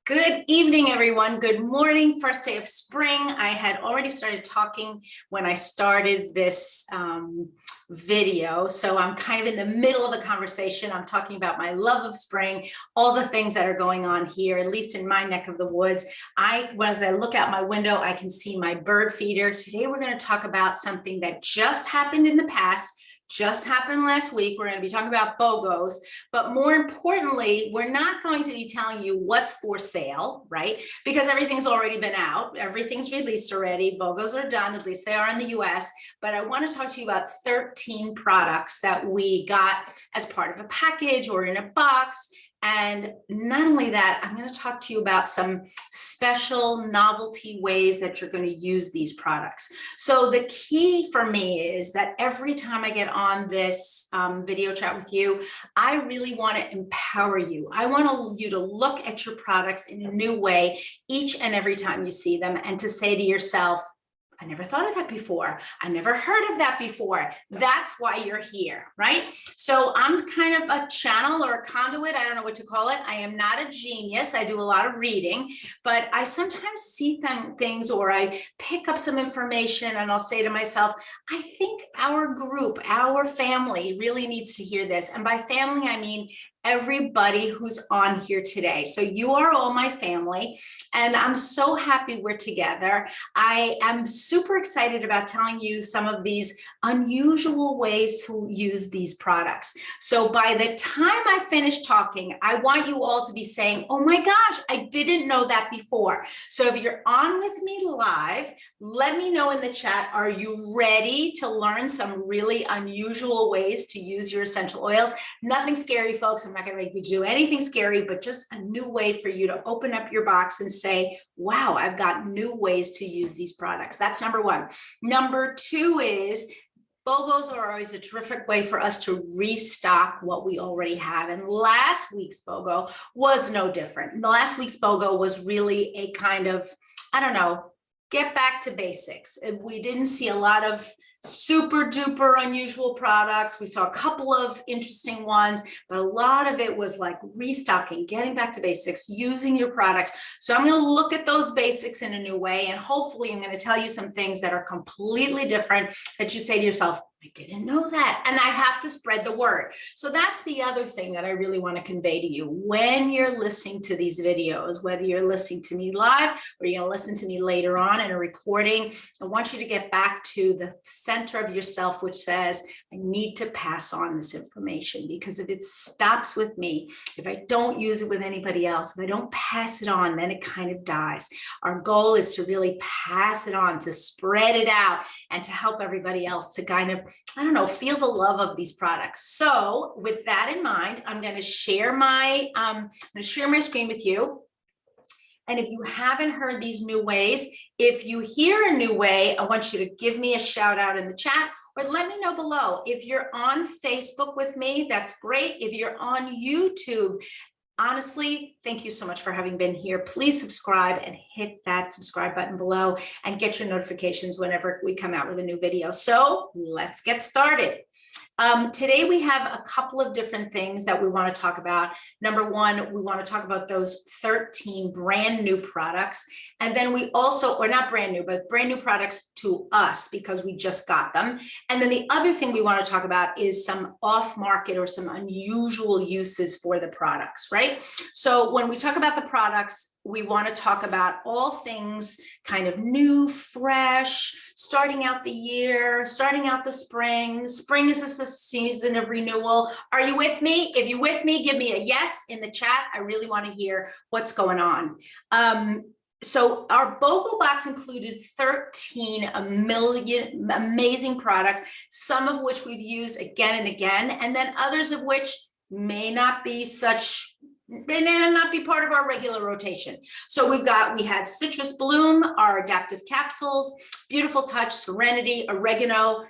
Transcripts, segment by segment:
Good evening, everyone. Good morning. First day of spring. I had already started talking when I started this video. So I'm kind of in the middle of a conversation. I'm talking about my love of spring, all the things that are going on here, at least in my neck of the woods. As I look out my window, I can see my bird feeder. Today, we're going to talk about something that just happened in the past. Just happened last week. We're going to be talking about BOGOs, but more importantly, we're not going to be telling you what's for sale, right? Because everything's already been out. Everything's released already. BOGOs are done, at least they are in the US. But I want to talk to you about 13 products that we got as part of a package or in a box. And not only that, I'm going to talk to you about some special novelty ways that you're going to use these products. So the key for me is that every time I get on this video chat with you, I really want to empower you. I want you to look at your products in a new way each and every time you see them, and to say to yourself, I never thought of that before. I never heard of that before. That's why you're here, right? So I'm kind of a channel or a conduit. I don't know what to call it. I am not a genius. I do a lot of reading, but I sometimes see things or I pick up some information and I'll say to myself, I think our group, our family really needs to hear this. And by family, I mean everybody who's on here today. So you are all my family, and I'm so happy we're together. I am super excited about telling you some of these unusual ways to use these products. So by the time I finish talking, I want you all to be saying, oh my gosh, I didn't know that before. So if you're on with me live, let me know in the chat, are you ready to learn some really unusual ways to use your essential oils? Nothing scary, folks. I'm not going to make you do anything scary, but just a new way for you to open up your box and say, wow, I've got new ways to use these products. That's number one. Number two is BOGOs are always a terrific way for us to restock what we already have. And last week's BOGO was no different. Last week's BOGO was really a kind of, I don't know, get back to basics. We didn't see a lot of super duper unusual products. We saw a couple of interesting ones, but a lot of it was like restocking, getting back to basics, using your products. So I'm going to look at those basics in a new way. And hopefully I'm going to tell you some things that are completely different that you say to yourself, I didn't know that. And I have to spread the word. So that's the other thing that I really want to convey to you when you're listening to these videos, whether you're listening to me live or you're going to listen to me later on in a recording. I want you to get back to the center of yourself, which says, I need to pass on this information, because if it stops with me, if I don't use it with anybody else, if I don't pass it on, then it kind of dies. Our goal is to really pass it on, to spread it out, and to help everybody else to kind of, I don't know, feel the love of these products. So with that in mind, I'm going to share my screen with you. And if you haven't heard these new ways, if you hear a new way, I want you to give me a shout out in the chat, or let me know below. If you're on Facebook with me, that's great. If you're on YouTube, honestly, thank you so much for having been here. Please subscribe and hit that subscribe button below and get your notifications whenever we come out with a new video. So let's get started. Today we have a couple of different things that we want to talk about. Number one, we want to talk about those 13 brand new products. And then we also, or not brand new, but brand new products to us because we just got them. And then the other thing we want to talk about is some off market or some unusual uses for the products, right? So when we talk about the products, we want to talk about all things kind of new, fresh, starting out the year, starting out the spring. Spring is just a season of renewal. Are you with me? If you're with me, give me a yes in the chat. I really want to hear what's going on. So our BOGO box included 13 amazing products, some of which we've used again and again, and then others of which may not be part of our regular rotation. So we had Citrus Bloom, our Adaptiv Capsules, Beautiful Touch, Serenity, Oregano,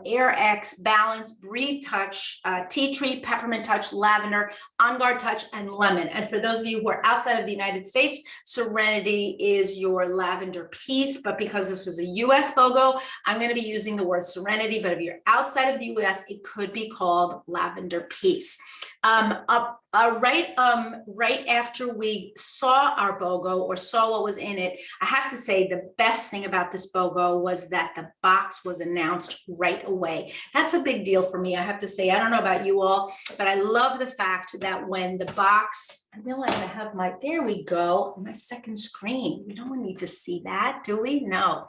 Air X, Balance, Breathe Touch, Tea Tree, Peppermint Touch, Lavender, On Guard Touch, and Lemon. And for those of you who are outside of the United States, Serenity is your lavender piece, but because this was a US BOGO, I'm going to be using the word Serenity, but if you're outside of the US, it could be called Lavender Piece. Right after we saw our BOGO or saw what was in it, I have to say the best thing about this BOGO was that the box was announced right away. That's a big deal for me. I have to say, I don't know about you all, but I love the fact that when the box, I realize I have there we go, my second screen. We don't need to see that, do we? No.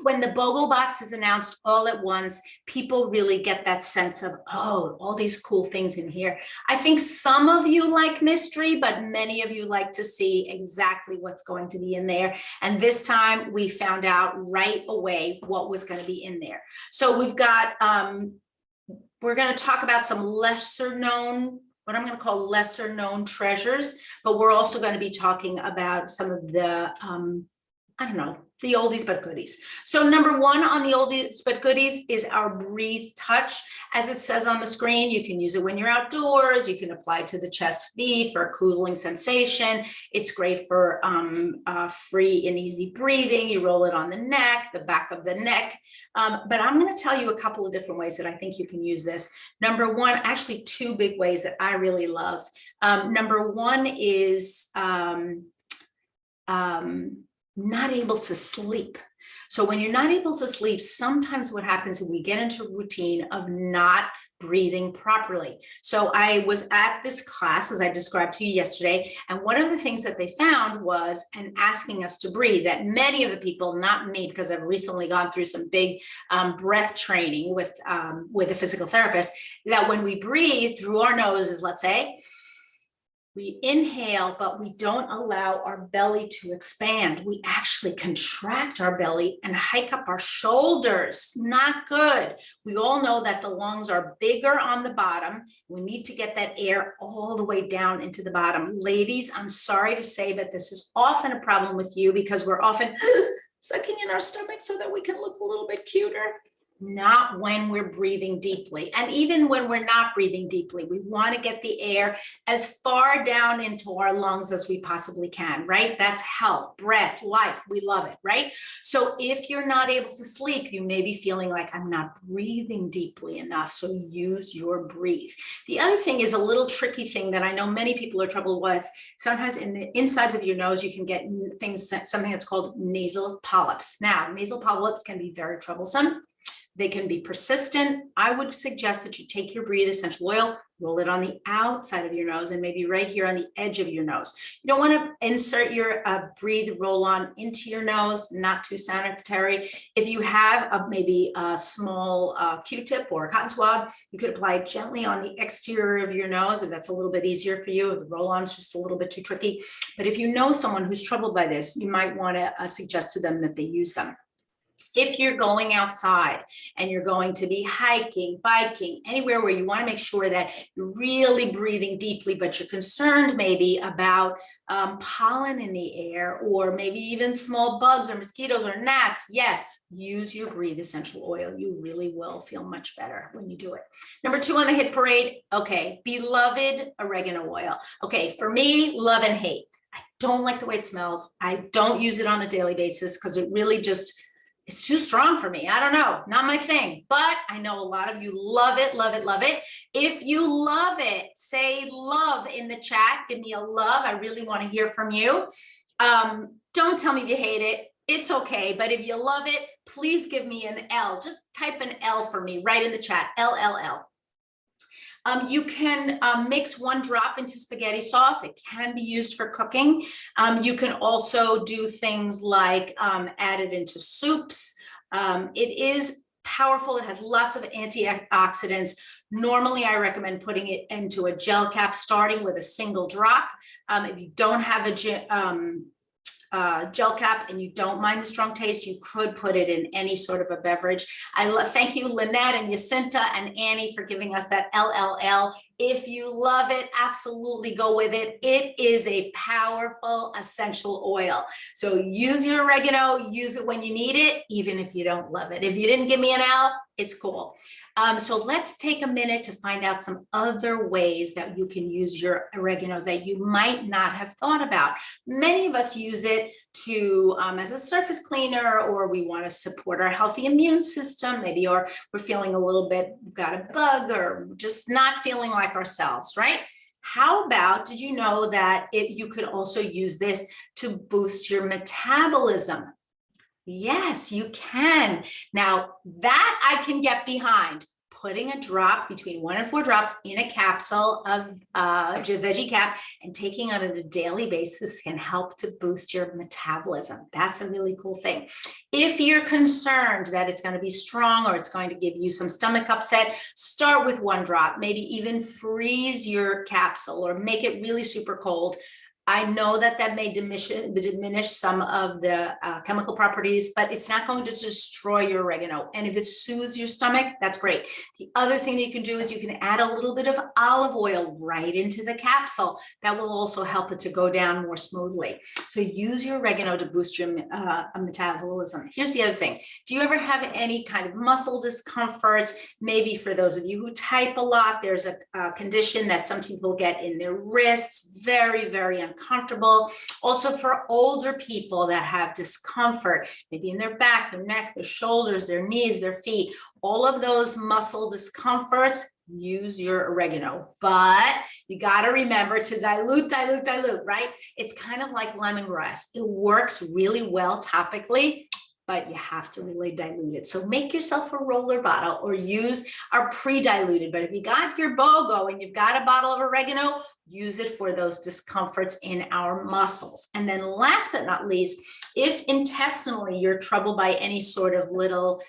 When the BOGO box is announced all at once, people really get that sense of, oh, all these cool things in here. I think some of you like mystery, but many of you like to see exactly what's going to be in there. And this time we found out right away what was going to be in there. So we've got, we're going to talk about some lesser known, what I'm going to call lesser known treasures, but we're also going to be talking about some of the, I don't know, the oldies but goodies. So number one on the oldies but goodies is our Breathe Touch. As it says on the screen, you can use it when you're outdoors. You can apply to the chest, feet for a cooling sensation. It's great for free and easy breathing. You roll it on the neck, the back of the neck. But I'm going to tell you a couple of different ways that I think you can use this. Number one, actually two big ways that I really love. Number one is not able to sleep. So when you're not able to sleep, sometimes what happens is we get into a routine of not breathing properly. So I was at this class, as I described to you yesterday, and one of the things that they found was, and asking us to breathe, that many of the people, not me, because I've recently gone through some big breath training with a physical therapist, that when we breathe through our noses, let's say, we inhale, but we don't allow our belly to expand. We actually contract our belly and hike up our shoulders. Not good. We all know that the lungs are bigger on the bottom. We need to get that air all the way down into the bottom. Ladies, I'm sorry to say, but this is often a problem with you because we're often sucking in our stomach so that we can look a little bit cuter. Not when we're breathing deeply. And even when we're not breathing deeply, we want to get the air as far down into our lungs as we possibly can, right? That's health, breath, life. We love it, right? So if you're not able to sleep, you may be feeling like I'm not breathing deeply enough. So use your breathe. The other thing is a little tricky thing that I know many people are troubled with. Sometimes in the insides of your nose, you can get something that's called nasal polyps. Now, nasal polyps can be very troublesome. They can be persistent. I would suggest that you take your Breathe essential oil, roll it on the outside of your nose and maybe right here on the edge of your nose. You don't want to insert your Breathe roll-on into your nose, not too sanitary. If you have maybe a small Q-tip or a cotton swab, you could apply it gently on the exterior of your nose if that's a little bit easier for you. If the roll-on is just a little bit too tricky. But if you know someone who's troubled by this, you might want to suggest to them that they use them. If you're going outside and you're going to be hiking, biking, anywhere where you want to make sure that you're really breathing deeply, but you're concerned maybe about pollen in the air, or maybe even small bugs or mosquitoes or gnats, yes, use your Breathe essential oil. You really will feel much better when you do it. Number two on the hit parade, okay, beloved oregano oil. Okay, for me, love and hate. I don't like the way it smells. I don't use it on a daily basis because it really just, it's too strong for me. I don't know, not my thing, but I know a lot of you love it, love it, love it. If you love it, say love in the chat. Give me a love. I really want to hear from you. Don't tell me if you hate it. It's okay. But if you love it, please give me an L. Just type an L for me right in the chat, LLL. You can mix 1 drop into spaghetti sauce. It can be used for cooking. You can also do things like add it into soups. It is powerful. It has lots of antioxidants. Normally, I recommend putting it into a gel cap, starting with a single drop. If you don't have a gel cap and you don't mind the strong taste, you could put it in any sort of a beverage. Thank you, Lynette and Jacinta and Annie, for giving us that LLL. If you love it, absolutely go with it. It is a powerful essential oil. So use your oregano, use it when you need it, even if you don't love it. If you didn't give me an L, it's cool. So let's take a minute to find out some other ways that you can use your oregano that you might not have thought about. Many of us use it to as a surface cleaner, or we want to support our healthy immune system, maybe, or we're feeling a little bit, we've got a bug, or just not feeling like ourselves, right? How about, did you know that you could also use this to boost your metabolism? Yes, you can. Now that I can get behind. Putting a drop between 1 and 4 drops in a capsule of veggie cap and taking it on a daily basis can help to boost your metabolism. That's a really cool thing. If you're concerned that it's going to be strong or it's going to give you some stomach upset, start with 1 drop, maybe even freeze your capsule or make it really super cold. I know that may diminish some of the chemical properties, but it's not going to destroy your oregano. And if it soothes your stomach, that's great. The other thing that you can do is you can add a little bit of olive oil right into the capsule. That will also help it to go down more smoothly. So use your oregano to boost your metabolism. Here's the other thing. Do you ever have any kind of muscle discomforts? Maybe for those of you who type a lot, there's a condition that some people get in their wrists, very, very uncomfortable. Also for older people that have discomfort, maybe in their back, their neck, their shoulders, their knees, their feet, all of those muscle discomforts, use your oregano. But you got to remember to dilute, right? It's kind of like lemongrass. It works really well topically, but you have to really dilute it. So make yourself a roller bottle or use our pre-diluted. But if you got your Bogo and you've got a bottle of oregano, use it for those discomforts in our muscles. And then last but not least, if intestinally you're troubled by any sort of little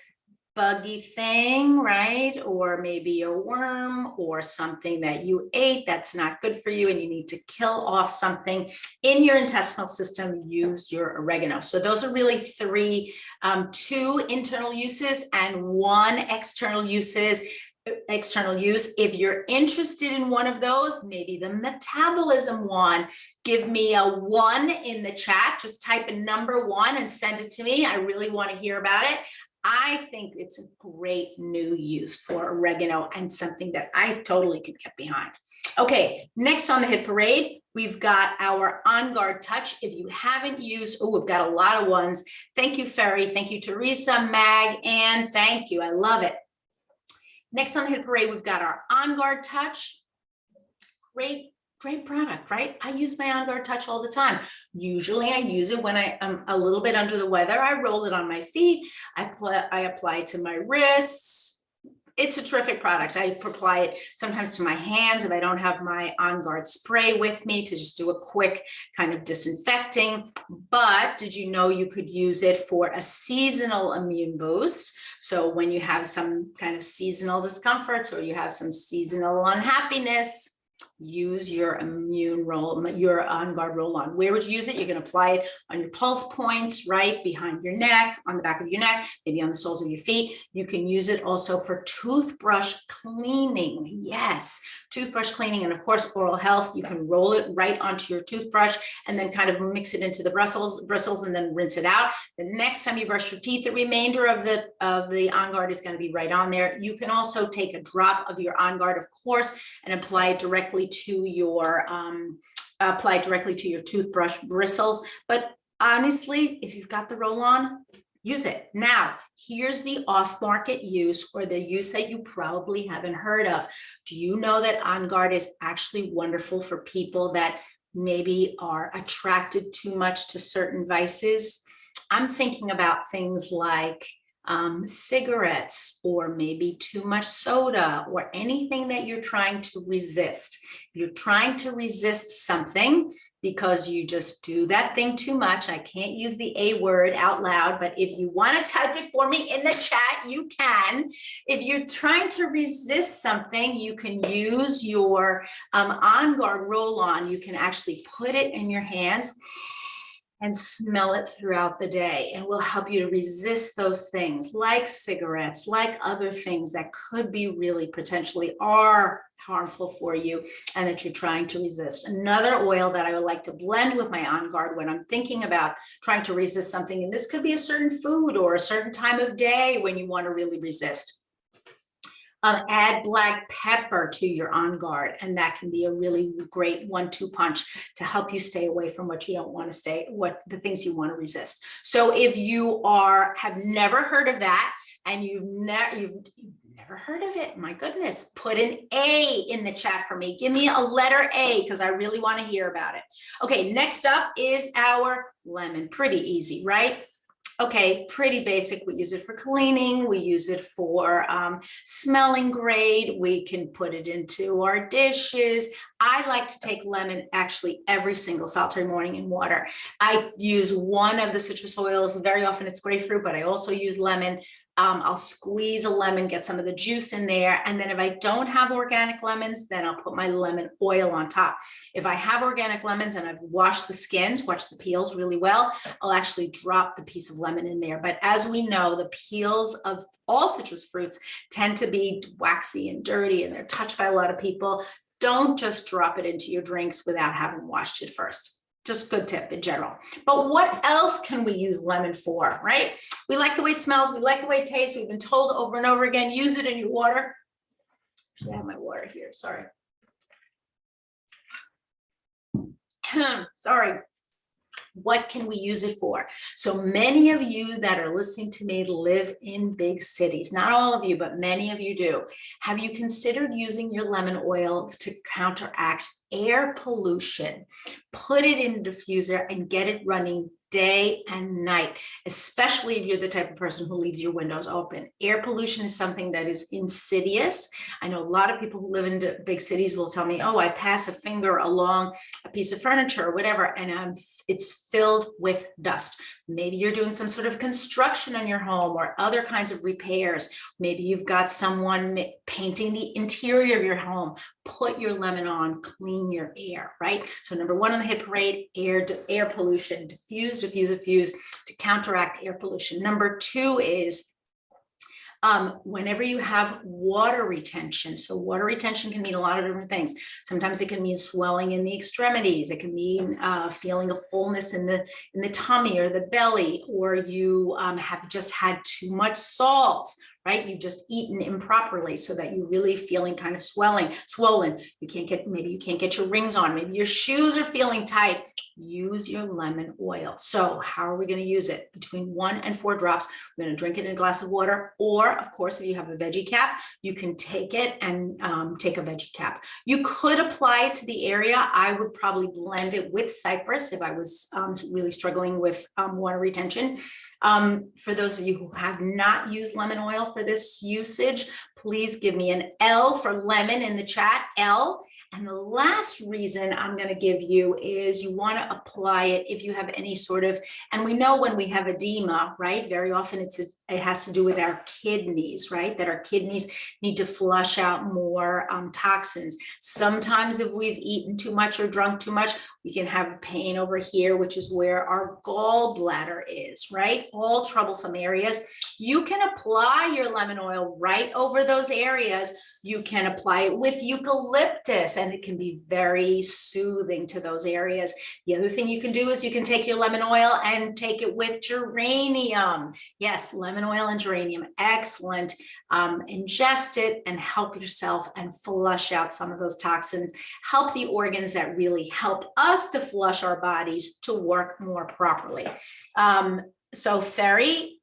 buggy thing, right? Or maybe a worm or something that you ate that's not good for you and you need to kill off something in your intestinal system, use your oregano. So those are really 3, 2 internal uses and 1 external use. If you're interested in one of those, maybe the metabolism one, give me a 1 in the chat. Just type in number 1 and send it to me. I really want to hear about it. I think it's a great new use for oregano and something that I totally could get behind. Okay, next on the hit parade, we've got our On Guard Touch. If you haven't used, we've got a lot of ones. Thank you, Ferry. Thank you, Teresa, Mag, and thank you. I love it. Next on the hit parade, we've got our On Guard Touch. Great product, right? I use my On Guard Touch all the time. Usually I use it when I am a little bit under the weather. I roll it on my feet. I apply it to my wrists. It's a terrific product. I apply it sometimes to my hands if I don't have my On Guard spray with me to just do a quick kind of disinfecting. But did you know you could use it for a seasonal immune boost? So when you have some kind of seasonal discomforts or you have some seasonal unhappiness, use your your On Guard roll-on. Where would you use it? You can apply it on your pulse points, right behind your neck, on the back of your neck, maybe on the soles of your feet. You can use it also for toothbrush cleaning. Yes, toothbrush cleaning, and of course oral health. You can roll it right onto your toothbrush and then kind of mix it into the bristles and then rinse it out. The next time you brush your teeth, the remainder of the On Guard is going to be right on there. You can also take a drop of your On Guard, of course, and apply it directly to your toothbrush bristles. But honestly, if you've got the roll-on, use it. Now, here's the off-market use, or the use that you probably haven't heard of. Do you know that On Guard is actually wonderful for people that maybe are attracted too much to certain vices? I'm thinking about things like cigarettes, or maybe too much soda, or anything that you're trying to resist. You're trying to resist something because you just do that thing too much. I can't use the A word out loud, but if you want to type it for me in the chat, you can. If you're trying to resist something, you can use your On Guard roll-on. You can actually put it in your hands and smell it throughout the day, and will help you to resist those things like cigarettes, like other things that could be really potentially are harmful for you and that you're trying to resist. Another oil that I would like to blend with my On Guard when I'm thinking about trying to resist something, and this could be a certain food or a certain time of day when you want to really resist. Add black pepper to your On Guard, and that can be a really great 1-2 punch to help you stay away from what you don't want to stay, what the things you want to resist. So if you have never heard of that, and you've never heard of it, my goodness, put an A in the chat for me. Give me a letter A because I really want to hear about it. Okay, next up is our lemon. Pretty easy, right? Okay, pretty basic. We use it for cleaning. We use it for smelling great. We can put it into our dishes. I like to take lemon actually every single solitary morning in water. I use one of the citrus oils. Very often it's grapefruit, but I also use lemon. I'll squeeze a lemon, get some of the juice in there. And then if I don't have organic lemons, then I'll put my lemon oil on top. If I have organic lemons and I've washed the skins, washed the peels really well, I'll actually drop the piece of lemon in there. But as we know, the peels of all citrus fruits tend to be waxy and dirty, and they're touched by a lot of people. Don't just drop it into your drinks without having washed it first. Just good tip in general. But what else can we use lemon for, right? We like the way it smells. We like the way it tastes. We've been told over and over again, use it in your water. I have my water here, sorry. Sorry. What can we use it for? So many of you that are listening to me live in big cities. Not all of you, but many of you do. Have you considered using your lemon oil to counteract air pollution? Put it in a diffuser and get it running day and night, especially if you're the type of person who leaves your windows open. Air pollution is something that is insidious. I know a lot of people who live in big cities will tell me, oh, I pass a finger along a piece of furniture or whatever, and it's filled with dust. Maybe you're doing some sort of construction on your home or other kinds of repairs. Maybe you've got someone painting the interior of your home. Put your lemon on, clean your air, right? So number one on the hit parade, air pollution, diffuse to counteract air pollution. Number two is whenever you have water retention. So water retention can mean a lot of different things. Sometimes it can mean swelling in the extremities. It can mean feeling a fullness in the tummy or the belly, or you have just had too much salt, right? You've just eaten improperly so that you're really feeling kind of swollen. Maybe you can't get your rings on. Maybe your shoes are feeling tight. Use your lemon oil. So how are we going to use it? Between 1 and 4 drops. We're going to drink it in a glass of water, or of course, if you have a veggie cap, you can take it and take a veggie cap. You could apply it to the area. I would probably blend it with cypress if I was really struggling with water retention. For those of you who have not used lemon oil for this usage, please give me an L for lemon in the chat, L. And the last reason I'm going to give you is you want to apply it if you have any sort of, and we know when we have edema, right? Very often it has to do with our kidneys, right? That our kidneys need to flush out more toxins. Sometimes if we've eaten too much or drunk too much, we can have pain over here, which is where our gallbladder is, right? All troublesome areas. You can apply your lemon oil right over those areas. You can apply it with eucalyptus, and it can be very soothing to those areas. The other thing you can do is you can take your lemon oil and take it with geranium. Yes, lemon oil and geranium, excellent. Ingest it and help yourself and flush out some of those toxins. Help the organs that really help us to flush our bodies to work more properly. So Ferry,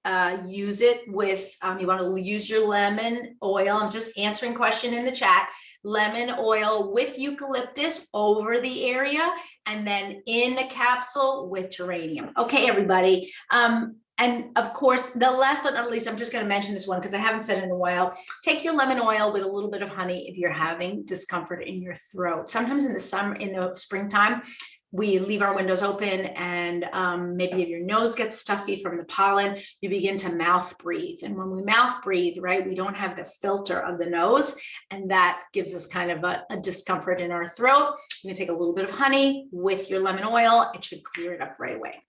use it with, you want to use your lemon oil. I'm just answering question in the chat. Lemon oil with eucalyptus over the area, and then in a capsule with geranium. Okay, everybody. And of course, the last but not least, I'm just going to mention this one because I haven't said it in a while. Take your lemon oil with a little bit of honey if you're having discomfort in your throat. Sometimes in the springtime, we leave our windows open, and maybe if your nose gets stuffy from the pollen, you begin to mouth breathe. And when we mouth breathe, right, we don't have the filter of the nose, and that gives us kind of a discomfort in our throat. You're gonna take a little bit of honey with your lemon oil. It should clear it up right away.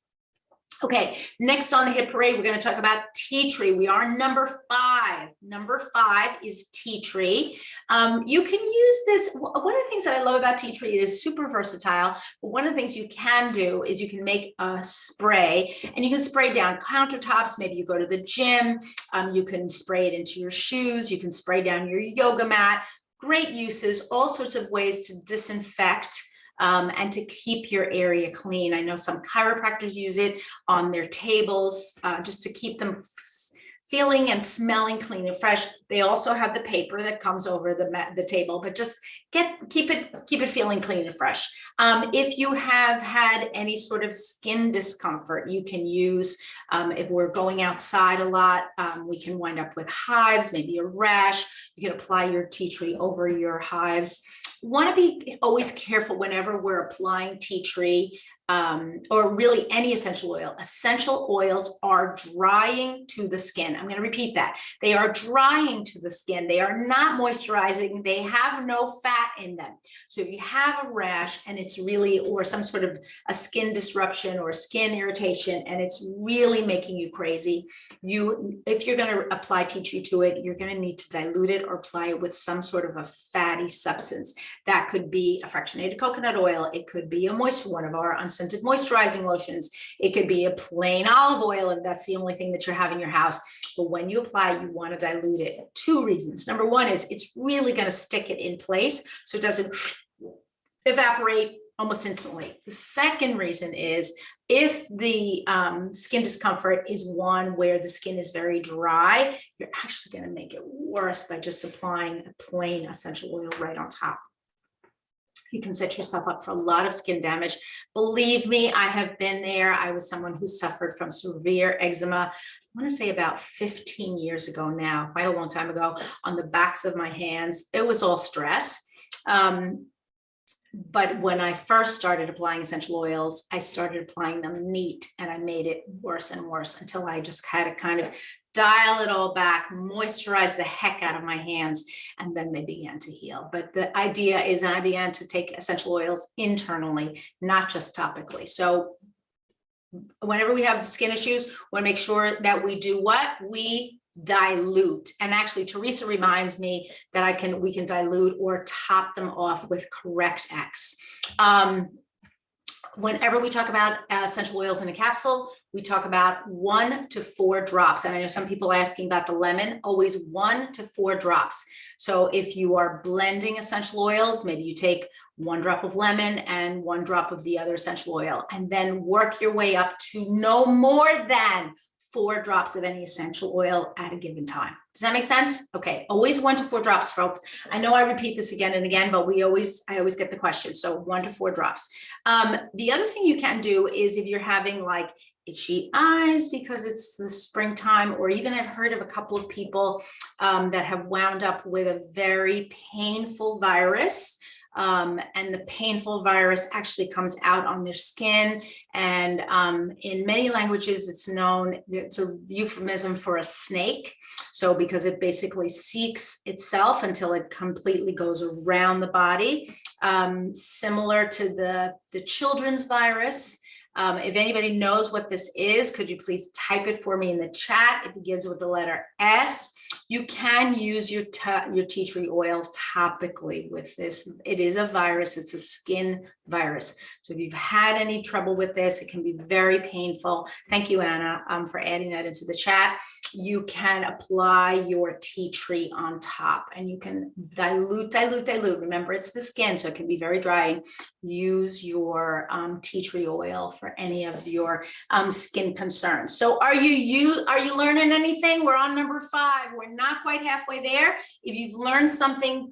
Okay, next on the hit parade, we're going to talk about tea tree. We are number 5. Number 5 is tea tree. You can use this. One of the things that I love about tea tree, it is super versatile. But one of the things you can do is you can make a spray, and you can spray down countertops. Maybe you go to the gym. You can spray it into your shoes. You can spray down your yoga mat. Great uses, all sorts of ways to disinfect and to keep your area clean. I know some chiropractors use it on their tables just to keep them feeling and smelling clean and fresh. They also have the paper that comes over the table, but just keep it feeling clean and fresh. If you have had any sort of skin discomfort, you can use, if we're going outside a lot, we can wind up with hives, maybe a rash. You can apply your tea tree over your hives. Want to be always careful whenever we're applying tea tree or really any essential oil. Essential oils are drying to the skin. I'm going to repeat that. They are drying to the skin. They are not moisturizing. They have no fat in them. So if you have a rash and it's really, or some sort of a skin disruption or skin irritation, and it's really making you crazy, if you're going to apply tea tree to it, you're going to need to dilute it or apply it with some sort of a fatty substance. That could be a fractionated coconut oil. It could be a moist one of our unscented moisturizing lotions. It could be a plain olive oil if that's the only thing that you have in your house. But when you apply, you want to dilute it. 2 reasons. Number 1 is it's really going to stick it in place so it doesn't evaporate almost instantly. The second reason is if the skin discomfort is one where the skin is very dry, you're actually going to make it worse by just applying a plain essential oil right on top. You can set yourself up for a lot of skin damage. Believe me, I have been there. I was someone who suffered from severe eczema. I want to say about 15 years ago now, quite a long time ago, on the backs of my hands. It was all stress. But when I first started applying essential oils, I started applying them neat, and I made it worse and worse until I just had to kind of dial it all back, moisturize the heck out of my hands, and then they began to heal. But the idea is I began to take essential oils internally, not just topically. So whenever we have skin issues, we want to make sure that we do what? We dilute. And actually, Teresa reminds me that we can dilute or top them off with Correct X. Whenever we talk about essential oils in a capsule, we talk about 1 to 4 drops. And I know some people are asking about the lemon, always 1 to 4 drops. So if you are blending essential oils, maybe you take 1 drop of lemon and 1 drop of the other essential oil, and then work your way up to no more than 4 drops of any essential oil at a given time. Does that make sense? Okay, always 1 to 4 drops, folks. I know I repeat this again and again, but I always get the question. So 1 to 4 drops. The other thing you can do is if you're having like itchy eyes because it's the springtime, or even I've heard of a couple of people that have wound up with a very painful virus. And the painful virus actually comes out on their skin. And in many languages, it's a euphemism for a snake. So because it basically seeks itself until it completely goes around the body, similar to the children's virus. If anybody knows what this is, could you please type it for me in the chat? It begins with the letter S. You can use your tea tree oil topically with this. It is a virus. It's a skin virus. So if you've had any trouble with this, it can be very painful. Thank you, Anna, for adding that into the chat. You can apply your tea tree on top, and you can dilute. Remember, it's the skin, so it can be very dry. Use your tea tree oil for any of your skin concerns. So are you learning anything? We're on number 5. We're not quite halfway there. If you've learned something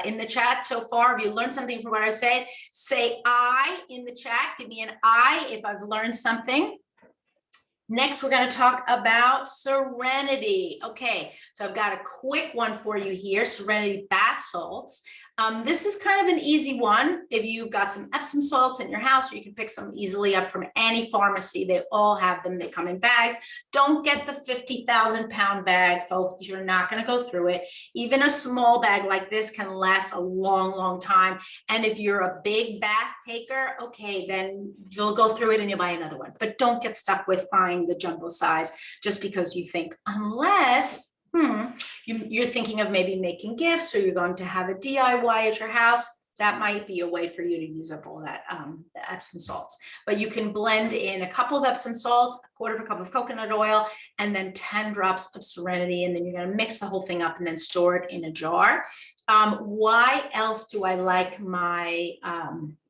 in the chat so far, if you learned something from what I said, say I in the chat. Give me an I if I've learned something. Next, we're going to talk about Serenity. Okay, so I've got a quick one for you here, Serenity bath salts. This is kind of an easy one. If you've got some Epsom salts in your house, or you can pick some easily up from any pharmacy. They all have them. They come in bags. Don't get the 50,000 pound bag, folks. You're not going to go through it. Even a small bag like this can last a long, long time. And if you're a big bath taker, okay, then you'll go through it and you'll buy another one. But don't get stuck with buying the jumbo size just because you think, unless you're thinking of maybe making gifts, or you're going to have a DIY at your house, that might be a way for you to use up all that the Epsom salts. But you can blend in a couple of Epsom salts, a quarter of a cup of coconut oil, and then 10 drops of Serenity. And then you're going to mix the whole thing up and then store it in a jar. Why else do I like my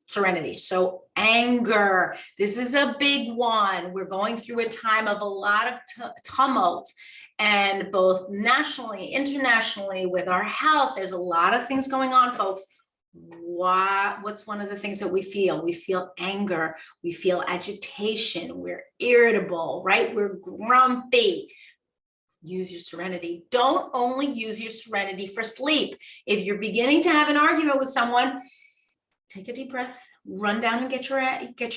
Serenity? So anger, this is a big one. We're going through a time of a lot of tumult, and both nationally, internationally, with our health, there's a lot of things going on, folks. What's one of the things that we feel? We feel anger, we feel agitation, we're irritable, right? We're grumpy. Use your Serenity. Don't only use your Serenity for sleep. If you're beginning to have an argument with someone, take a deep breath, run down and get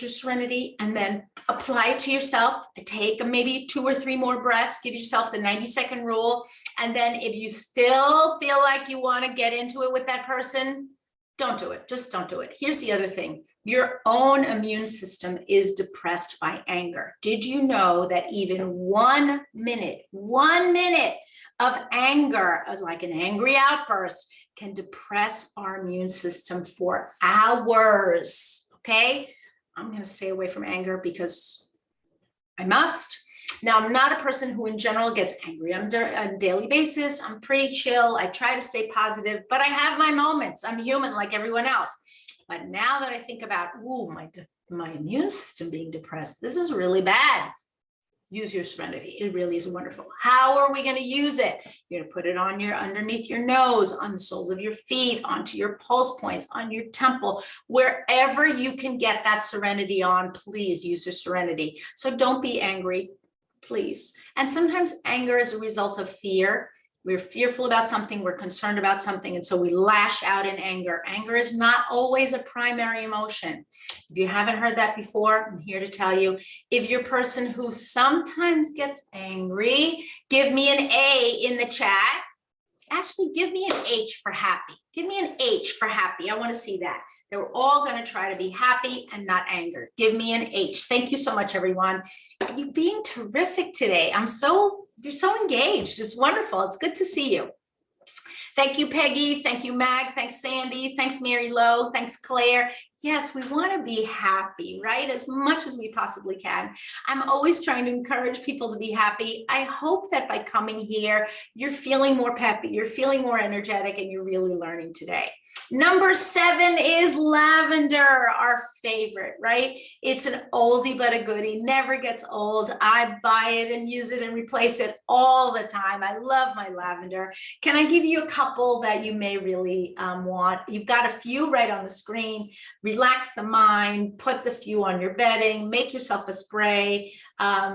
your Serenity, and then apply it to yourself. Take maybe 2 or 3 more breaths, give yourself the 90-second rule. And then if you still feel like you want to get into it with that person, don't do it. Just don't do it. Here's the other thing. Your own immune system is depressed by anger. Did you know that even 1 minute of anger, like an angry outburst, can depress our immune system for hours? Okay, I'm going to stay away from anger because I must. Now, I'm not a person who in general gets angry on a daily basis. I'm pretty chill. I try to stay positive, but I have my moments. I'm human like everyone else. But now that I think about, my immune system being depressed, this is really bad. Use your Serenity. It really is wonderful. How are we going to use it? You're going to put it on underneath your nose, on the soles of your feet, onto your pulse points, on your temple, wherever you can get that Serenity on. Please use your Serenity. So don't be angry, please. And sometimes anger is a result of fear. We're fearful about something, we're concerned about something, and so we lash out in anger. Anger is not always a primary emotion. If you haven't heard that before, I'm here to tell you. If you're a person who sometimes gets angry, give me an A in the chat. Actually, give me an H for happy. Give me an H for happy. I want to see that. They're all going to try to be happy and not anger. Give me an H. Thank you so much, everyone. You're being terrific today. You're so engaged. It's wonderful. It's good to see you. Thank you, Peggy. Thank you, Mag. Thanks, Sandy. Thanks, Mary Lowe. Thanks, Claire. Yes, we want to be happy, right? As much as we possibly can. I'm always trying to encourage people to be happy. I hope that by coming here, you're feeling more peppy, you're feeling more energetic, and you're really learning today. Number 7 is lavender, our favorite, right? It's an oldie but a goodie, never gets old. I buy it and use it and replace it all the time. I love my lavender. Can I give you a couple that you may really want? You've got a few right on the screen. Relax the mind, put the few on your bedding, make yourself a spray,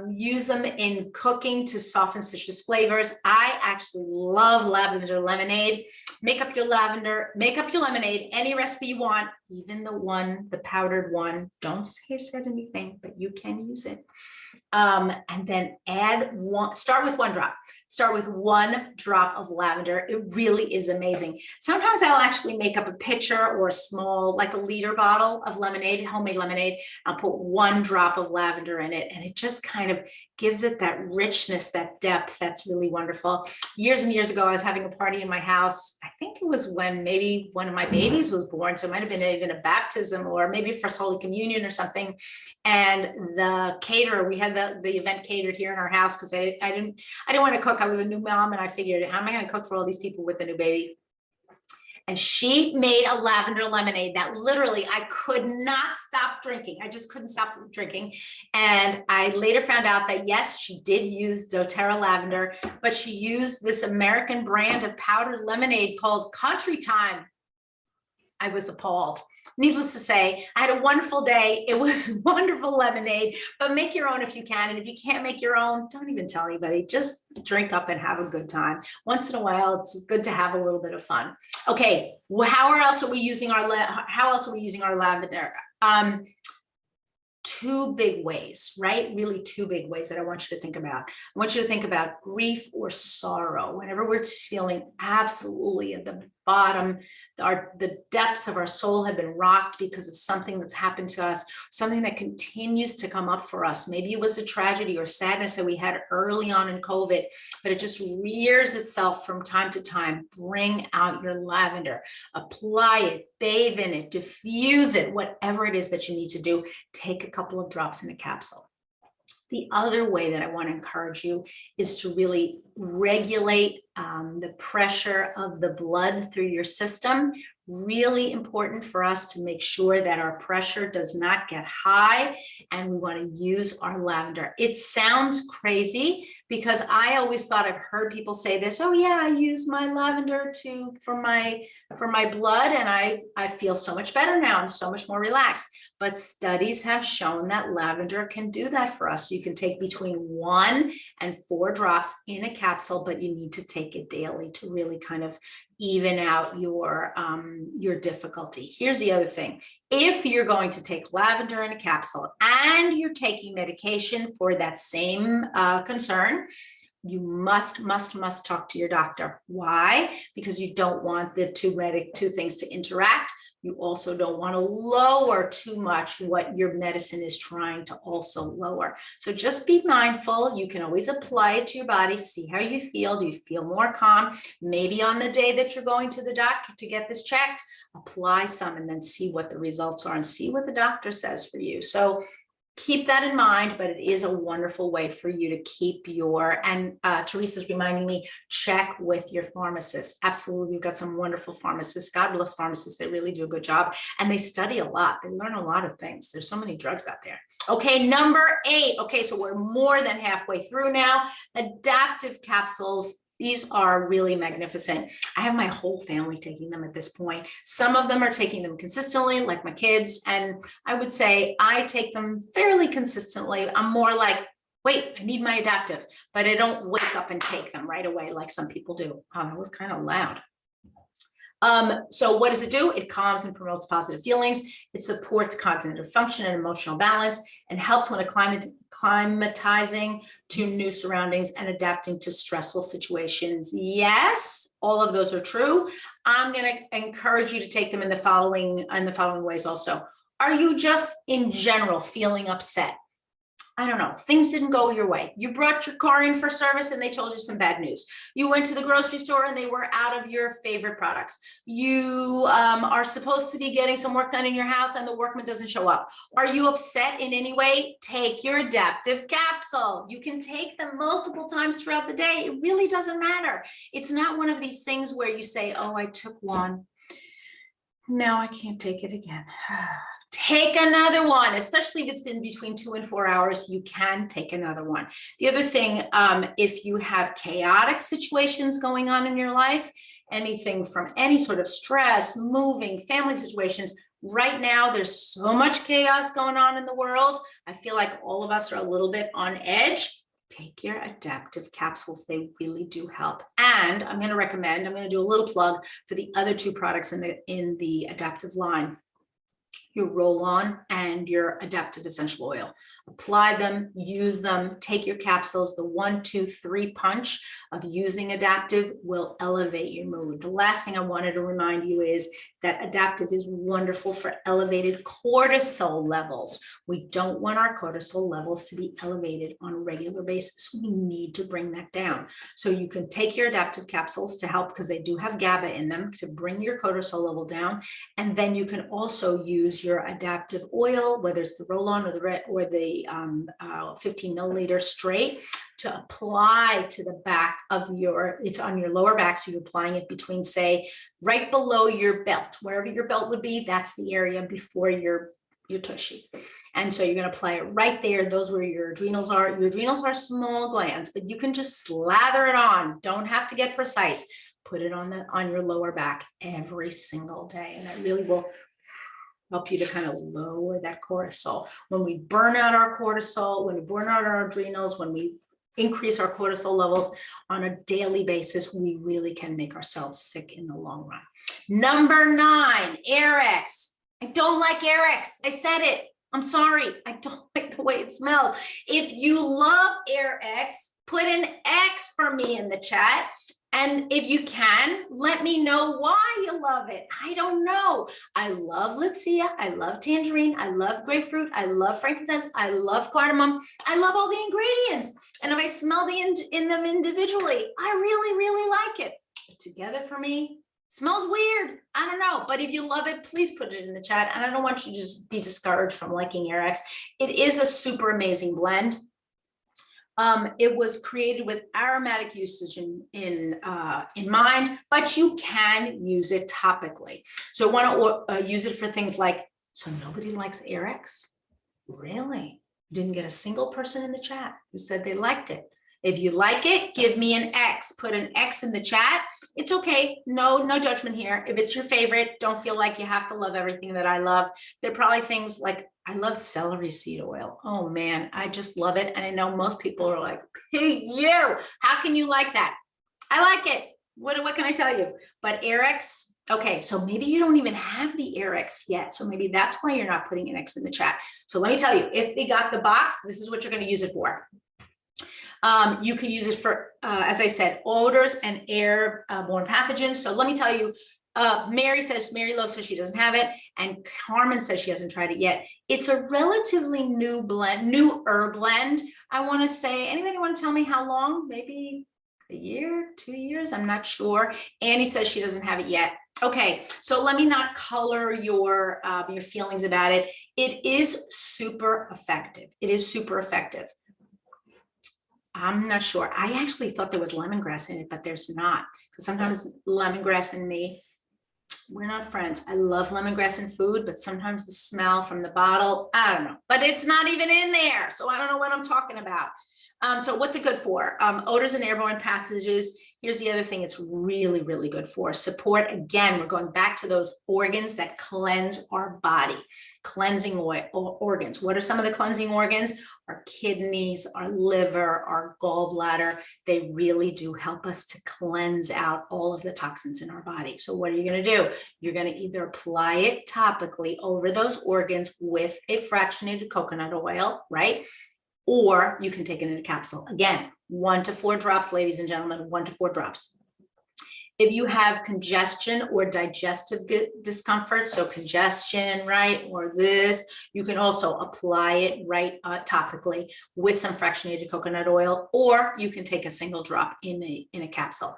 use them in cooking to soften citrus flavors. I actually love lavender lemonade. Make up your lemonade, any recipe you want, even the powdered one. Don't say I said anything, but you can use it. And then start with 1 drop. Start with 1 drop of lavender. It really is amazing. Sometimes I'll actually make up a pitcher or a small, like a liter bottle of lemonade, homemade lemonade. I'll put 1 drop of lavender in it, and it just kind of gives it that richness, that depth. That's really wonderful. Years and years ago, I was having a party in my house. I think it was when maybe one of my babies was born. So it might've been even a baptism or maybe First Holy Communion or something. And the caterer, we had the event catered here in our house because I didn't want to cook. I was a new mom, and I figured, how am I going to cook for all these people with a new baby? And she made a lavender lemonade that literally I could not stop drinking. I just couldn't stop drinking. And I later found out that yes, she did use dōTERRA lavender, but she used this American brand of powdered lemonade called Country Time. I was appalled. Needless to say, I had a wonderful day. It was wonderful lemonade, but make your own if you can. And if you can't make your own, don't even tell anybody. Just drink up and have a good time. Once in a while, it's good to have a little bit of fun. Okay, well, how else are we using our lavender? Two big ways, right? Really two big ways that I want you to think about. I want you to think about grief or sorrow. Whenever we're feeling absolutely at the bottom, the depths of our soul have been rocked because of something that's happened to us, something that continues to come up for us. Maybe it was a tragedy or sadness that we had early on in COVID, but it just rears itself from time to time. Bring out your lavender, apply it, bathe in it, diffuse it, whatever it is that you need to do. Take a couple of drops in a capsule. The other way that I want to encourage you is to really regulate the pressure of the blood through your system. Really important for us to make sure that our pressure does not get high, and we want to use our lavender. It sounds crazy because I always thought, I've heard people say this, oh yeah, I use my lavender for my blood, and I feel so much better now and so much more relaxed. But studies have shown that lavender can do that for us. You can take between 1 and 4 drops in a capsule, but you need to take it daily to really kind of even out your difficulty. Here's the other thing. If you're going to take lavender in a capsule and you're taking medication for that same concern, you must talk to your doctor. Why? Because you don't want the two things to interact. You also don't want to lower too much what your medicine is trying to also lower. So just be mindful. You can always apply it to your body, see how you feel. Do you feel more calm? Maybe on the day that you're going to the doctor to get this checked, apply some and then see what the results are and see what the doctor says for you. So keep that in mind, but it is a wonderful way for you to keep and Teresa's reminding me, check with your pharmacist. Absolutely. We've got some wonderful pharmacists, God bless pharmacists. They really do a good job and they study a lot. They learn a lot of things. There's so many drugs out there. Okay, number 8. Okay, so we're more than halfway through now. Adaptiv Capsules. These are really magnificent. I have my whole family taking them at this point. Some of them are taking them consistently, like my kids. And I would say I take them fairly consistently. I'm more like, wait, I need my Adaptiv, but I don't wake up and take them right away like some people do. Oh, that was kind of loud. So what does it do? It calms and promotes positive feelings. It supports cognitive function and emotional balance and helps when acclimatizing to new surroundings and adapting to stressful situations. Yes, all of those are true. I'm going to encourage you to take them in the following ways also. Are you just in general feeling upset? I don't know, things didn't go your way. You brought your car in for service and they told you some bad news. You went to the grocery store and they were out of your favorite products. You are supposed to be getting some work done in your house and the workman doesn't show up. Are you upset in any way? Take your Adaptiv Capsule. You can take them multiple times throughout the day. It really doesn't matter. It's not one of these things where you say, oh, I took one. Now I can't take it again. Take another one, especially if it's been between 2 and 4 hours, you can take another one. The other thing, if you have chaotic situations going on in your life, anything from any sort of stress, moving, family situations, right now, there's so much chaos going on in the world. I feel like all of us are a little bit on edge. Take your Adaptiv Capsules. They really do help. And I'm going to do a little plug for the other 2 products in the Adaptiv line. Your roll-on and your Adaptiv essential oil. Apply them, use them, take your capsules. The 1, 2, 3 punch of using Adaptiv will elevate your mood. The last thing I wanted to remind you is that Adaptiv is wonderful for elevated cortisol levels. We don't want our cortisol levels to be elevated on a regular basis. We need to bring that down. So you can take your Adaptiv capsules to help, because they do have GABA in them, to bring your cortisol level down. And then you can also use your Adaptiv oil, whether it's the roll-on or the 15 milliliter straight, to apply to the back of it's on your lower back. So you're applying it between, say, right below your belt, wherever your belt would be, that's the area before your tushy. And so you're going to apply it right there. Those where your adrenals are. Your adrenals are small glands, but you can just slather it on. Don't have to get precise. put it on your lower back every single day. And that really will help you to kind of lower that cortisol. When we burn out our cortisol, when we burn out our adrenals, when we increase our cortisol levels on a daily basis, we really can make ourselves sick in the long run. Number 9, Air-X. I don't like Air-X. I said it. I'm sorry. I don't like the way it smells. If you love Air-X, put an X for me in the chat. And if you can, let me know why you love it. I don't know. I love Litsea. I love tangerine. I love grapefruit. I love frankincense. I love cardamom. I love all the ingredients. And if I smell in them individually, I really, really like it. But together for me, smells weird. I don't know. But if you love it, please put it in the chat. And I don't want you to just be discouraged from liking Air-X. It is a super amazing blend. It was created with aromatic usage in mind, but you can use it topically. So I want to use it for things like, so nobody likes Air-X? Really? Didn't get a single person in the chat who said they liked it. If you like it, give me an X. Put an X in the chat. It's okay. No judgment here. If it's your favorite, don't feel like you have to love everything that I love. There are probably things like, I love celery seed oil. Oh man, I just love it. And I know most people are like, hey, you, how can you like that? I like it. What can I tell you? But Air-X, okay, so maybe you don't even have the Air-X yet. So maybe that's why you're not putting an X in the chat. So let me tell you, if they got the box, this is what you're going to use it for. You can use it for, as I said, odors and airborne pathogens. So let me tell you, Mary Love says she doesn't have it, and Carmen says she hasn't tried it yet. It's a relatively new blend, new herb blend. I want to say, anybody want to tell me how long? Maybe a year, 2 years? I'm not sure. Annie says she doesn't have it yet. Okay, so let me not color your feelings about it. It is super effective. It is super effective. I'm not sure. I actually thought there was lemongrass in it, but there's not. Because sometimes lemongrass and me, we're not friends. I love lemongrass in food, but sometimes the smell from the bottle, I don't know. But it's not even in there. So I don't know what I'm talking about. So what's it good for? Odors and airborne pathogens. Here's the other thing it's really, really good for. Support, again, we're going back to those organs that cleanse our body. Cleansing organs. What are some of the cleansing organs? Our kidneys, our liver, our gallbladder. They really do help us to cleanse out all of the toxins in our body. So what are you going to do? You're going to either apply it topically over those organs with a fractionated coconut oil, right? Or you can take it in a capsule. Again, 1 to 4 drops, ladies and gentlemen, 1 to 4 drops. If you have congestion or digestive discomfort, so congestion, right, or this, you can also apply it right topically with some fractionated coconut oil, or you can take a single drop in a capsule.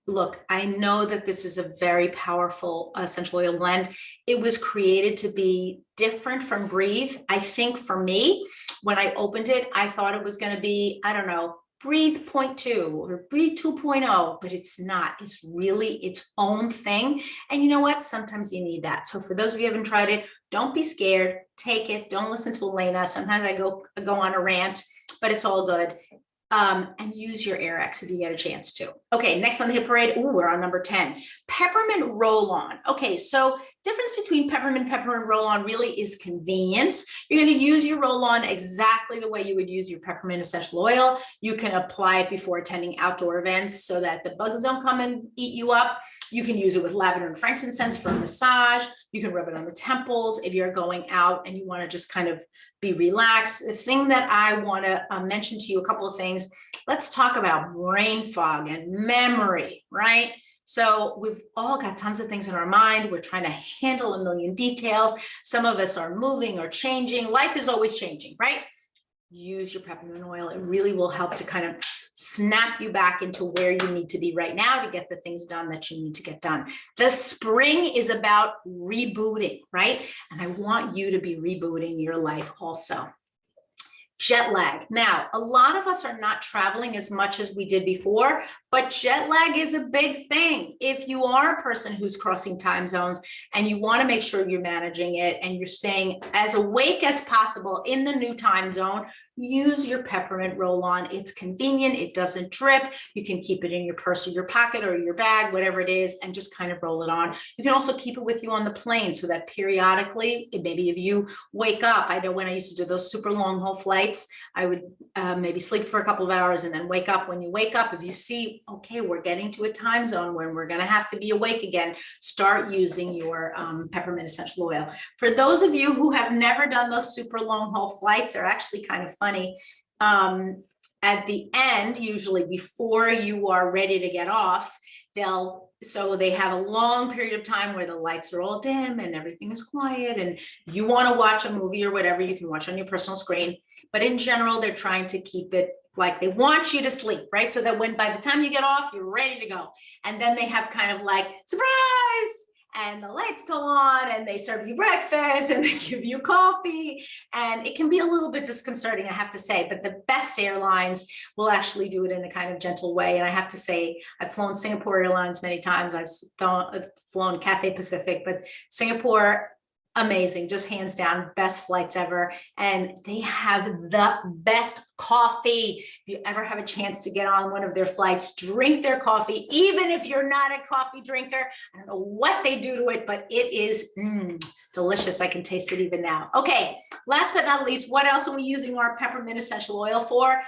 Look, I know that this is a very powerful essential oil blend. It was created to be different from Breathe. I think for me, when I opened it, I thought it was going to be, I don't know, Breathe 0.2 or Breathe 2.0, but it's not. It's really its own thing. And you know what? Sometimes you need that. So for those of you who haven't tried it, don't be scared. Take it. Don't listen to Elena. Sometimes I go on a rant, but it's all good. And use your Air-X if you get a chance to. Okay, next on the hit parade, we're on number 10, peppermint roll-on. Okay, so difference between peppermint roll-on really is convenience. You're going to use your roll-on exactly the way you would use your peppermint essential oil. You can apply it before attending outdoor events so that the bugs don't come and eat you up. You can use it with lavender and frankincense for a massage. You can rub it on the temples if you're going out and you want to just kind of be relaxed. The thing that I want to mention to you, a couple of things. Let's talk about brain fog and memory, right? So we've all got tons of things in our mind. We're trying to handle a million details. Some of us are moving or changing. Life is always changing, right? Use your peppermint oil. It really will help to kind of snap you back into where you need to be right now to get the things done that you need to get done. The spring is about rebooting, right? And I want you to be rebooting your life also. Jet lag. Now, a lot of us are not traveling as much as we did before, but jet lag is a big thing. If you are a person who's crossing time zones and you want to make sure you're managing it and you're staying as awake as possible in the new time zone, use your peppermint roll-on. It's convenient. It doesn't drip. You can keep it in your purse or your pocket or your bag, whatever it is, and just kind of roll it on. You can also keep it with you on the plane so that periodically, maybe if you wake up, I know when I used to do those super long haul flights, I would maybe sleep for a couple of hours and then wake up. When you wake up, if you see, okay, we're getting to a time zone when we're going to have to be awake again, start using your peppermint essential oil. For those of you who have never done those super long haul flights, they're actually kind of funny. At the end, usually before you are ready to get off, so they have a long period of time where the lights are all dim and everything is quiet and you want to watch a movie or whatever, you can watch on your personal screen. But in general, they're trying to keep it like they want you to sleep, right? So that by the time you get off, you're ready to go. And then they have kind of like, surprise! And the lights go on and they serve you breakfast and they give you coffee. And it can be a little bit disconcerting, I have to say, but the best airlines will actually do it in a kind of gentle way. And I have to say, I've flown Singapore Airlines many times. I've flown Cathay Pacific, but Singapore, amazing, just hands down, best flights ever. And they have the best coffee. If you ever have a chance to get on one of their flights, drink their coffee, even if you're not a coffee drinker. I don't know what they do to it, but it is delicious. I can taste it even now. Okay, last but not least, what else are we using our peppermint essential oil for?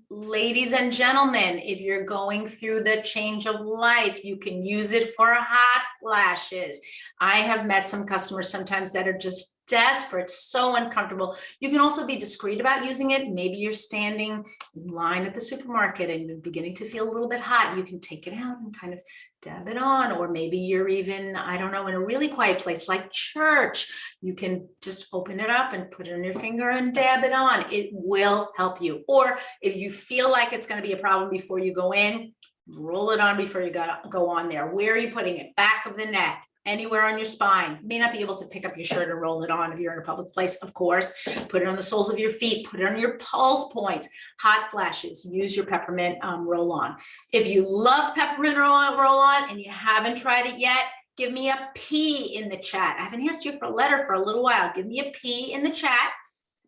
Ladies and gentlemen, if you're going through the change of life, you can use it for hot flashes. I have met some customers sometimes that are just desperate, so uncomfortable. You can also be discreet about using it. Maybe you're standing in line at the supermarket and you're beginning to feel a little bit hot. You can take it out and kind of dab it on, or maybe you're even, I don't know, in a really quiet place like church. You can just open it up and put it on your finger and dab it on. It will help you. Or if you feel like it's going to be a problem before you go in, roll it on before you go on there. Where are you putting it? Back of the neck, anywhere on your spine. You may not be able to pick up your shirt and roll it on if you're in a public place, of course. Put it on the soles of your feet, put it on your pulse points. Hot flashes, use your peppermint roll-on. If you love peppermint roll-on and you haven't tried it yet, give me a P in the chat. I haven't asked you for a letter for a little while. Give me a P in the chat.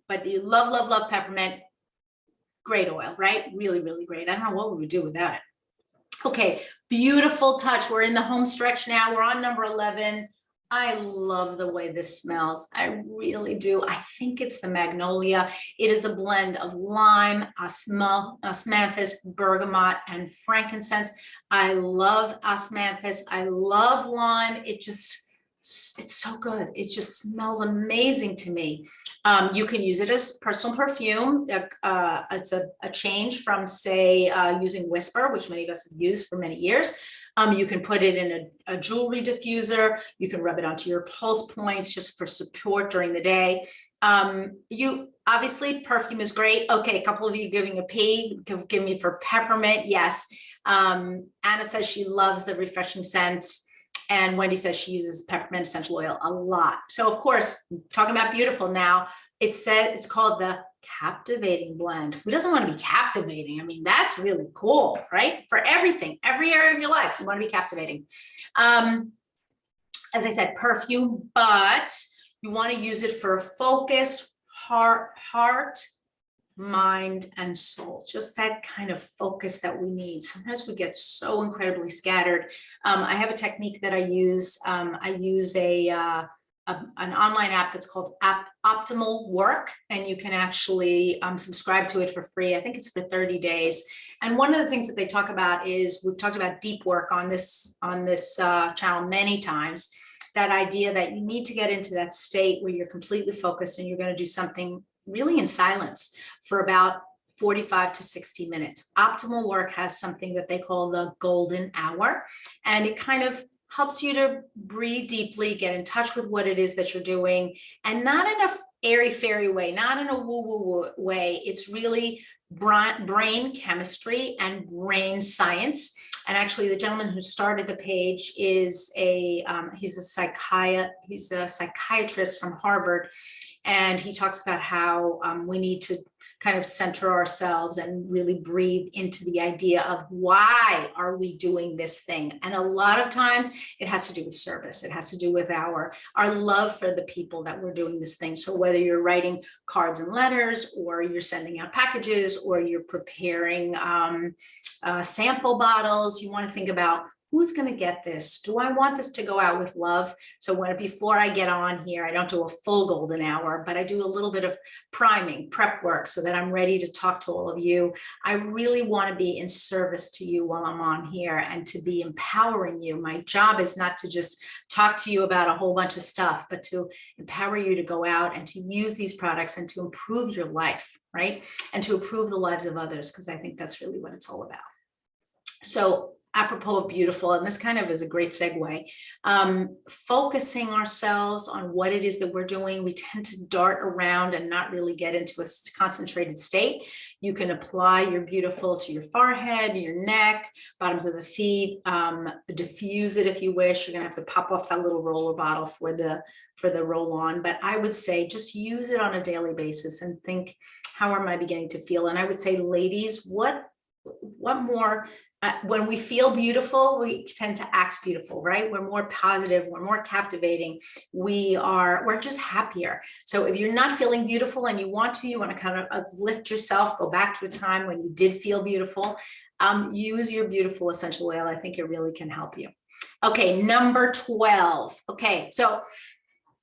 But you love, love, love peppermint. Great oil, right? Really, really great. I don't know what we would do without it. Okay, beautiful touch. We're in the home stretch now. We're on number 11. I love the way this smells. I really do. I think it's the magnolia. It is a blend of lime, osmanthus, bergamot, and frankincense. I love osmanthus. I love lime. It's so good. It just smells amazing to me. You can use it as personal perfume. It's a change from, say, using Whisper, which many of us have used for many years. You can put it in a jewelry diffuser. You can rub it onto your pulse points just for support during the day. Obviously, perfume is great. Okay, a couple of you giving a P, give me for peppermint. Yes. Anna says she loves the refreshing scents. And Wendy says she uses peppermint essential oil a lot. So of course, talking about beautiful now, it's called the captivating blend. Who doesn't want to be captivating? I mean, that's really cool, right? For everything, every area of your life, you want to be captivating. As I said, perfume, but you want to use it for a focused heart, mind, and soul, just that kind of focus that we need. Sometimes we get so incredibly scattered. I have a technique that I use. I use an online app that's called Optimal Work, and you can actually subscribe to it for free. I think it's for 30 days. And one of the things that they talk about is, we've talked about deep work on this channel many times, that idea that you need to get into that state where you're completely focused and you're going to do something really in silence for about 45 to 60 minutes. Optimal Work has something that they call the golden hour, and it kind of helps you to breathe deeply, get in touch with what it is that you're doing, and not in a airy-fairy way, not in a woo-woo way. It's really brain chemistry and brain science. And actually the gentleman who started the page is he's a psychiatrist from Harvard. And he talks about how we need to kind of center ourselves and really breathe into the idea of why are we doing this thing? And a lot of times it has to do with service. It has to do with our love for the people that we're doing this thing. So whether you're writing cards and letters, or you're sending out packages, or you're preparing sample bottles, you want to think about, who's going to get this? Do I want this to go out with love? So before I get on here, I don't do a full golden hour, but I do a little bit of priming, prep work, so that I'm ready to talk to all of you. I really want to be in service to you while I'm on here and to be empowering you. My job is not to just talk to you about a whole bunch of stuff, but to empower you to go out and to use these products and to improve your life, right? And to improve the lives of others, because I think that's really what it's all about. So apropos of beautiful, and this kind of is a great segue, focusing ourselves on what it is that we're doing. We tend to dart around and not really get into a concentrated state. You can apply your beautiful to your forehead, your neck, bottoms of the feet, diffuse it if you wish. You're gonna have to pop off that little roller bottle for the roll on, but I would say just use it on a daily basis and think, how am I beginning to feel? And I would say, ladies, what more, when we feel beautiful, we tend to act beautiful, right? We're more positive, we're more captivating, we're just happier. So if you're not feeling beautiful and you want to kind of uplift yourself, go back to a time when you did feel beautiful, use your beautiful essential oil. I think it really can help you. Okay, number 12. Okay, so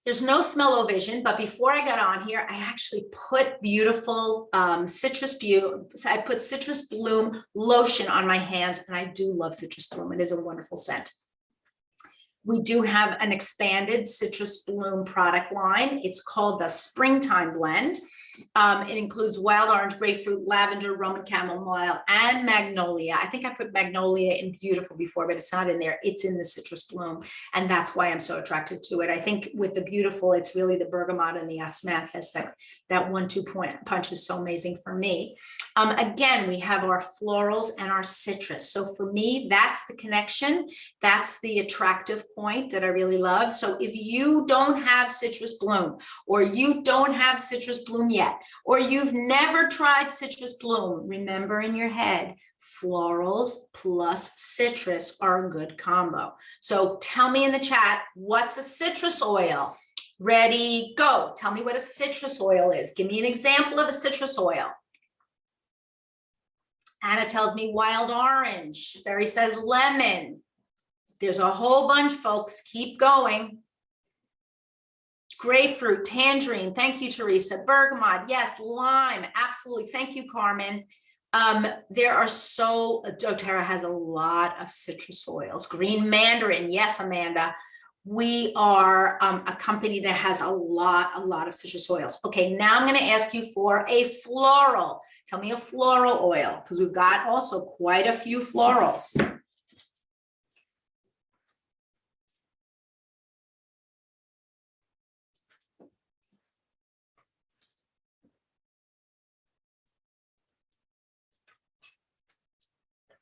there's no smell-o-vision, but before I got on here, I actually put beautiful citrus bloom lotion on my hands, and I do love citrus bloom. It is a wonderful scent. We do have an expanded citrus bloom product line. It's called the Springtime Blend. It includes wild orange, grapefruit, lavender, Roman chamomile, and magnolia. I think I put magnolia in beautiful before, but it's not in there. It's in the citrus bloom, and that's why I'm so attracted to it. I think with the beautiful, it's really the bergamot and the osmanthus that 1-2 punch is so amazing for me. Again, we have our florals and our citrus. So for me, that's the connection. That's the attractive point that I really love. So if you don't have citrus bloom, or you don't have citrus bloom yet, or you've never tried citrus bloom, remember in your head, florals plus citrus are a good combo. So tell me in the chat, what's a citrus oil? Ready, go. Tell me what a citrus oil is. Give me an example of a citrus oil. Anna tells me wild orange. Ferry says lemon. There's a whole bunch, folks. Keep going. Grapefruit, tangerine. Thank you, Teresa. Bergamot. Yes, lime. Absolutely. Thank you, Carmen. dōTERRA has a lot of citrus oils. Green mandarin. Yes, Amanda. We are a company that has a lot of citrus oils. Okay, now I'm going to ask you for a floral. Tell me a floral oil, because we've got also quite a few florals.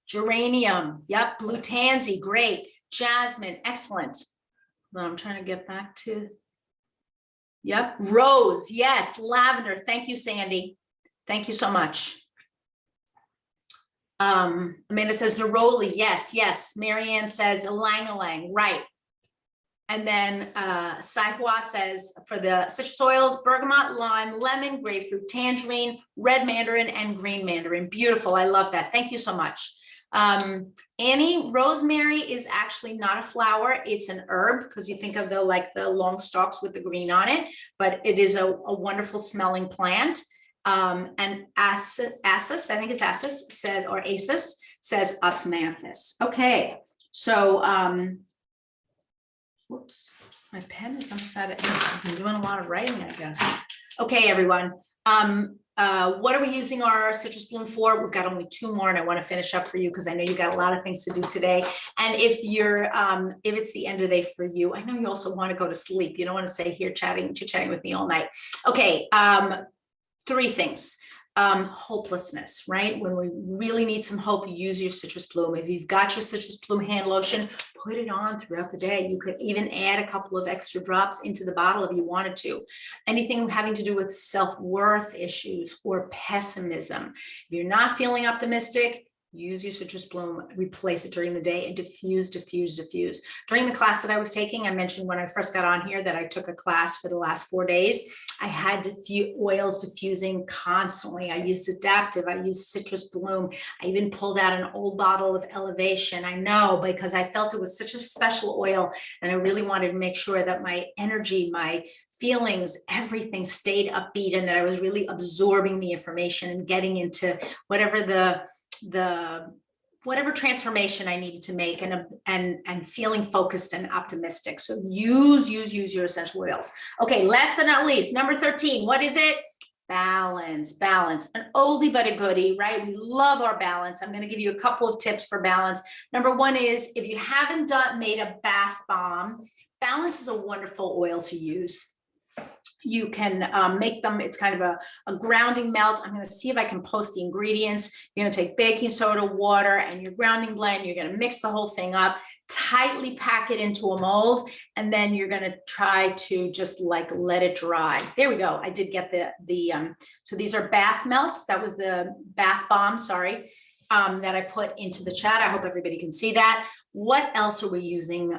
Geranium, yep, blue tansy, great. Jasmine, excellent. Well, I'm trying to get back to, yep, rose, yes. Lavender, thank you, Sandy. Thank you so much. Amanda says neroli, yes. Marianne says ylang-ylang, right. And then Saihua says for the citrus oils, bergamot, lime, lemon, grapefruit, tangerine, red mandarin, and green mandarin. Beautiful, I love that. Thank you so much. Annie, rosemary is actually not a flower, it's an herb, because you think of the long stalks with the green on it, but it is a wonderful smelling plant. And Asis, I think it's Asis, says, or Asis says osmanthus. Okay, so whoops, my pen is upside down. I've been doing a lot of writing, I guess. Okay, everyone. What are we using our citrus bloom for? We've got only 2 more, and I want to finish up for you because I know you got a lot of things to do today. And if it's the end of the day for you, I know you also want to go to sleep. You don't want to stay here chit-chatting with me all night. Okay, 3 things. Hopelessness, right? When we really need some hope, use your citrus bloom. If you've got your citrus bloom hand lotion, put it on throughout the day. You could even add a couple of extra drops into the bottle if you wanted to. Anything having to do with self-worth issues or pessimism. If you're not feeling optimistic, use your citrus bloom, replace it during the day, and diffuse. During the class that I was taking, I mentioned when I first got on here that I took a class for the last 4 days. I had oils diffusing constantly. I used Adaptiv, I used citrus bloom. I even pulled out an old bottle of Elevation. I know, because I felt it was such a special oil, and I really wanted to make sure that my energy, my feelings, everything stayed upbeat, and that I was really absorbing the information and getting into whatever whatever transformation I needed to make, and feeling focused and optimistic. So use your essential oils. Okay, last but not least, number 13, what is it? Balance, an oldie but a goodie, right? We love our balance. I'm going to give you a couple of tips for balance. Number one is, if you haven't made a bath bomb, balance is a wonderful oil to use. You can make them, it's kind of a grounding melt. I'm going to see if I can post the ingredients. You're going to take baking soda, water, and your grounding blend. You're going to mix the whole thing up, tightly pack it into a mold, and then you're going to try to just like let it dry. There we go. I did get so these are bath melts. That was the bath bomb, sorry, that I put into the chat. I hope everybody can see that. What else are we using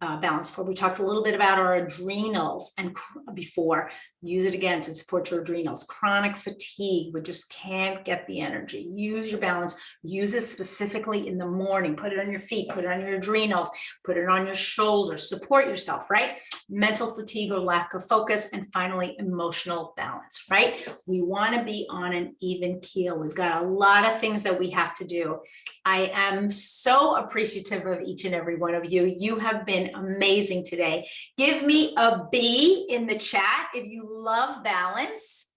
balance for? We talked a little bit about our adrenals and before. Use it again to support your adrenals. Chronic fatigue, we just can't get the energy. Use your balance. Use it specifically in the morning. Put it on your feet, put it on your adrenals, put it on your shoulders. Support yourself, right? Mental fatigue or lack of focus. And finally, emotional balance, right? We want to be on an even keel. We've got a lot of things that we have to do. I am so appreciative of each and every one of you. You have been amazing today. Give me a B in the chat if you love balance.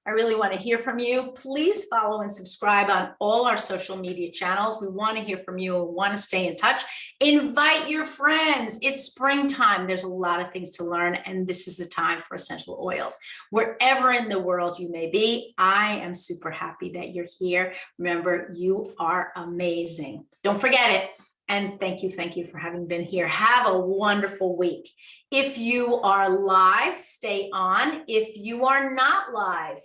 I really want to hear from you. Please follow and subscribe on all our social media channels. We want to hear from you and want to stay in touch. Invite your friends. It's springtime. There's a lot of things to learn, and this is the time for essential oils. Wherever in the world you may be, I am super happy that you're here. Remember, you are amazing. Don't forget it. And thank you for having been here. Have a wonderful week. If you are live, stay on. If you are not live,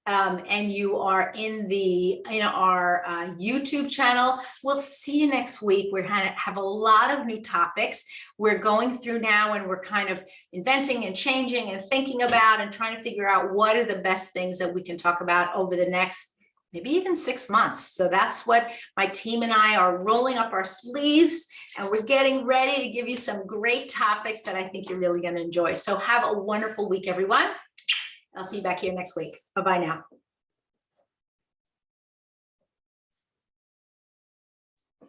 and you are in our YouTube channel, we'll see you next week. We're going to have a lot of new topics we're going through now, and we're kind of inventing and changing and thinking about and trying to figure out what are the best things that we can talk about over the next maybe even 6 months. So that's what my team and I are rolling up our sleeves, and we're getting ready to give you some great topics that I think you're really going to enjoy. So have a wonderful week, everyone. I'll see you back here next week. Bye-bye now.